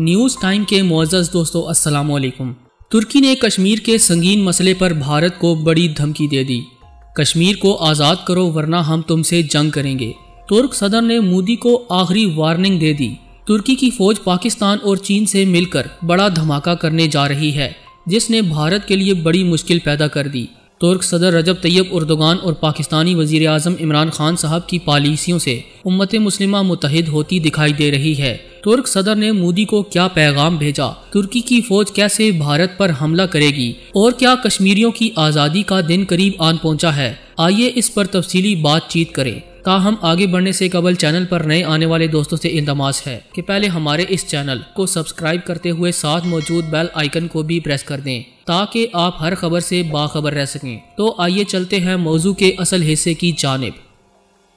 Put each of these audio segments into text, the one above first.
News time کے معزز دوستو السلام علیکم۔ ترکی نے کشمیر کے سنگین مسئلے پر بھارت کو بڑی دھمکی دے دی۔ کشمیر کو آزاد کرو ورنہ ہم تم سے جنگ کریں گے۔ ترک صدر نے مودی کو آخری وارننگ دے دی۔ ترکی کی فوج پاکستان اور چین سے مل کر بڑا دھماکہ کرنے جا رہی ہے جس نے بھارت کے لیے بڑی مشکل پیدا کر دی۔ ترک صدر رجب طیب اردوغان اور پاکستانی وزیر اعظم عمران خان صاحب کی پالیسیوں سے امت مسلمہ متحد ہوتی دکھائی دے رہی ہے۔ ترک صدر نے مودی کو کیا پیغام بھیجا؟ ترکی کی فوج کیسے بھارت پر حملہ کرے گی؟ اور کیا کشمیریوں کی آزادی کا دن قریب آن پہنچا ہے؟ آئیے اس پر تفصیلی بات چیت کریں۔ تاہم آگے بڑھنے سے قبل چینل پر نئے آنے والے دوستوں سے التماس ہے کہ پہلے ہمارے اس چینل کو سبسکرائب کرتے ہوئے ساتھ موجود بیل آئیکن کو بھی پریس کر دیں تاکہ آپ ہر خبر سے باخبر رہ سکیں۔ تو آئیے چلتے ہیں موضوع کے اصل حصے کی جانب۔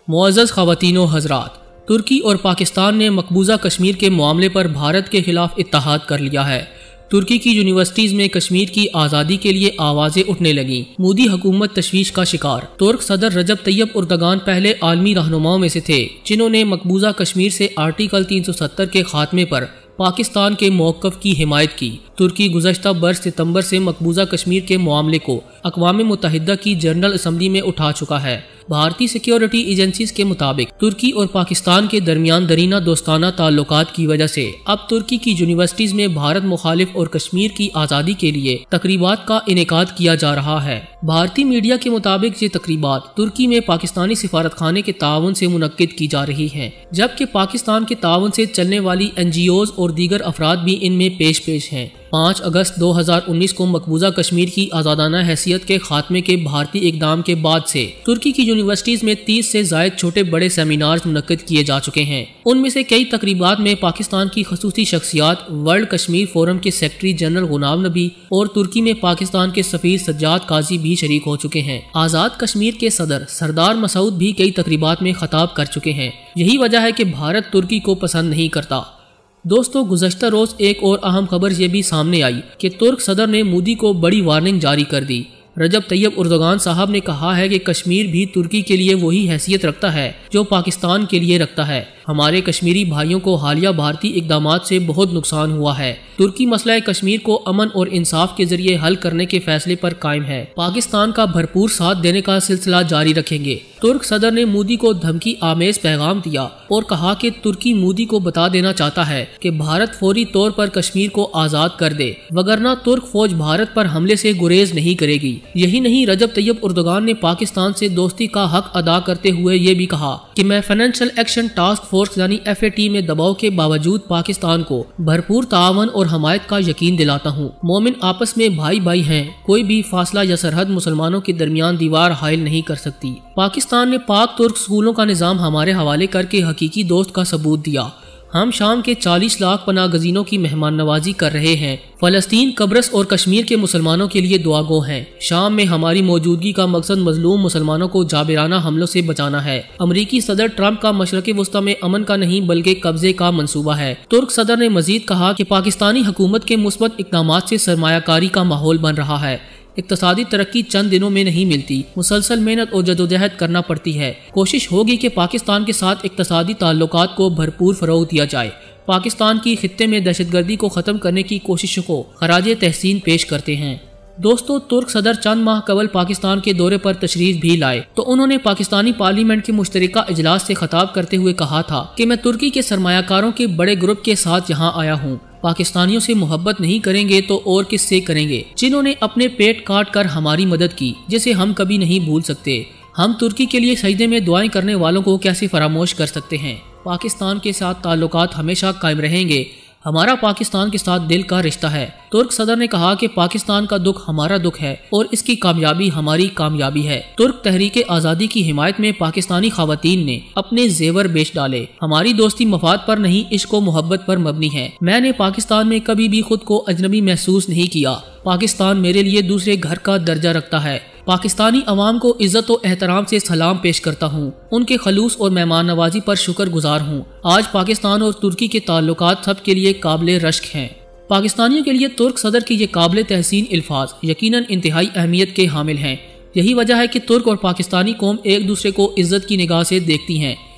معزز خواتین و حضرات، ترکی اور پاکستان نے مقبوضہ کشمیر کے معاملے پر بھارت کے خلاف اتحاد کر لیا ہے۔ ترکی کی یونیورسٹیز میں کشمیر کی آزادی کے لیے آوازیں اٹھنے لگیں۔ مودی حکومت تشویش کا شکار۔ ترک صدر رجب طیب اردوغان پہلے عالمی رہنماؤں میں سے تھے جنہوں نے مقبوضہ کشمیر سے آرٹیکل 370 کے خاتمے پر پاکستان کے موقف کی حمایت کی۔ ترکی گزشتہ برس ستمبر سے مقبوضہ کشمیر کے معاملے کو اقوام متحدہ کی جنرل اسمبلی میں اٹھا چکا ہے۔ بھارتی سیکیورٹی ایجنسیز کے مطابق ترکی اور پاکستان کے درمیان درینہ دوستانہ تعلقات کی وجہ سے اب ترکی کی یونیورسٹیز میں بھارت مخالف اور کشمیر کی آزادی کے لیے تقریبات کا انعقاد کیا جا رہا ہے۔ بھارتی میڈیا کے مطابق یہ تقریبات ترکی میں پاکستانی سفارت خانے کے تعاون سے منعقد کی جا رہی ہیں، جبکہ پاکستان کے تعاون سے چلنے والی NGOز اور دیگر افراد بھی ان میں پیش ہیں۔ 5 اگست 2019 کو مقبوضہ کشمیر کی آزادانہ حیثیت کے خاتمے کے بھارتی اقدام کے بعد سے ترکی کی یونیورسٹیز میں 30 سے زائد چھوٹے بڑے سیمینارز منعقد کیے جا چکے ہیں۔ ان میں سے کئی تقریبات میں پاکستان کی خصوصی شخصیات ورلڈ کشمیر فورم کے سیکرٹری جنرل غلام نبی اور ترکی میں پاکستان کے سفیر سجاد قاضی بھی شریک ہو چکے ہیں۔ آزاد کشمیر کے صدر سردار مسعود بھی کئی تقریبات میں خطاب کر چکے ہیں۔ یہی وجہ ہے کہ بھارت ترکی کو پسند نہیں کرتا۔ دوستو، گزشتہ روز ایک اور اہم خبر یہ بھی سامنے آئی کہ ترک صدر نے مودی کو بڑی وارننگ جاری کر دی۔ رجب طیب اردوغان صاحب نے کہا ہے کہ کشمیر بھی ترکی کے لیے وہی حیثیت رکھتا ہے جو پاکستان کے لیے رکھتا ہے۔ ہمارے کشمیری بھائیوں کو حالیہ بھارتی اقدامات سے بہت نقصان ہوا ہے۔ ترکی مسئلہ کشمیر کو امن اور انصاف کے ذریعے حل کرنے کے فیصلے پر قائم ہے۔ پاکستان کا بھرپور ساتھ دینے کا سلسلہ جاری رکھیں گے۔ ترک صدر نے مودی کو دھمکی آمیز پیغام دیا اور کہا کہ ترکی مودی کو بتا دینا چاہتا ہے کہ بھارت فوری طور پر کشمیر کو آزاد کر دے، وگرنہ ترک فوج بھارت پر حملے سے گریز نہیں کرے گی۔ یہی نہیں، رجب طیب اردوغان نے پاکستان سے دوستی کا حق ادا کرتے ہوئے یہ بھی کہا کہ میں فائنینشل ایکشن ٹاسک فورس یعنی FAT میں دباؤ کے باوجود پاکستان کو بھرپور تعاون اور حمایت کا یقین دلاتا ہوں۔ مومن آپس میں بھائی بھائی ہیں، کوئی بھی فاصلہ یا سرحد مسلمانوں کے درمیان دیوار حائل نہیں کر سکتی۔ پاکستان نے پاک ترک سکولوں کا نظام ہمارے حوالے کر کے حقیقی دوست کا ثبوت دیا۔ ہم شام کے 40 لاکھ پناہ گزینوں کی مہمان نوازی کر رہے ہیں۔ فلسطین، قبرص اور کشمیر کے مسلمانوں کے لیے دعا گو ہیں۔ شام میں ہماری موجودگی کا مقصد مظلوم مسلمانوں کو جابرانہ حملوں سے بچانا ہے۔ امریکی صدر ٹرمپ کا مشرق وسطی میں امن کا نہیں بلکہ قبضے کا منصوبہ ہے۔ ترک صدر نے مزید کہا کہ پاکستانی حکومت کے مثبت اقدامات سے سرمایہ کاری کا ماحول بن رہا ہے۔ اقتصادی ترقی چند دنوں میں نہیں ملتی، مسلسل محنت اور جدوجہد کرنا پڑتی ہے۔ کوشش ہوگی کہ پاکستان کے ساتھ اقتصادی تعلقات کو بھرپور فروغ دیا جائے۔ پاکستان کی خطے میں دہشت گردی کو ختم کرنے کی کوششوں کو خراج تحسین پیش کرتے ہیں۔ دوستو، ترک صدر چند ماہ قبل پاکستان کے دورے پر تشریف بھی لائے تو انہوں نے پاکستانی پارلیمنٹ کے مشترکہ اجلاس سے خطاب کرتے ہوئے کہا تھا کہ میں ترکی کے سرمایہ کاروں کے بڑے گروپ کے ساتھ یہاں آیا ہوں۔ پاکستانیوں سے محبت نہیں کریں گے تو اور کس سے کریں گے، جنہوں نے اپنے پیٹ کاٹ کر ہماری مدد کی، جسے ہم کبھی نہیں بھول سکتے۔ ہم ترکی کے لیے سجدے میں دعائیں کرنے والوں کو کیسے فراموش کر سکتے ہیں۔ پاکستان کے ساتھ تعلقات ہمیشہ قائم رہیں گے۔ ہمارا پاکستان کے ساتھ دل کا رشتہ ہے۔ ترک صدر نے کہا کہ پاکستان کا دکھ ہمارا دکھ ہے اور اس کی کامیابی ہماری کامیابی ہے۔ ترک تحریک آزادی کی حمایت میں پاکستانی خواتین نے اپنے زیور بیچ ڈالے۔ ہماری دوستی مفاد پر نہیں، عشق و محبت پر مبنی ہے۔ میں نے پاکستان میں کبھی بھی خود کو اجنبی محسوس نہیں کیا۔ پاکستان میرے لیے دوسرے گھر کا درجہ رکھتا ہے۔ پاکستانی عوام کو عزت و احترام سے سلام پیش کرتا ہوں۔ ان کے خلوص اور مہمان نوازی پر شکر گزار ہوں۔ آج پاکستان اور ترکی کے تعلقات سب کے لیے قابل رشک ہیں۔ پاکستانیوں کے لیے ترک صدر کی یہ قابل تحسین الفاظ یقیناً انتہائی اہمیت کے حامل ہیں۔ یہی وجہ ہے کہ ترک اور پاکستانی قوم ایک دوسرے کو عزت کی نگاہ سے دیکھتی ہیں۔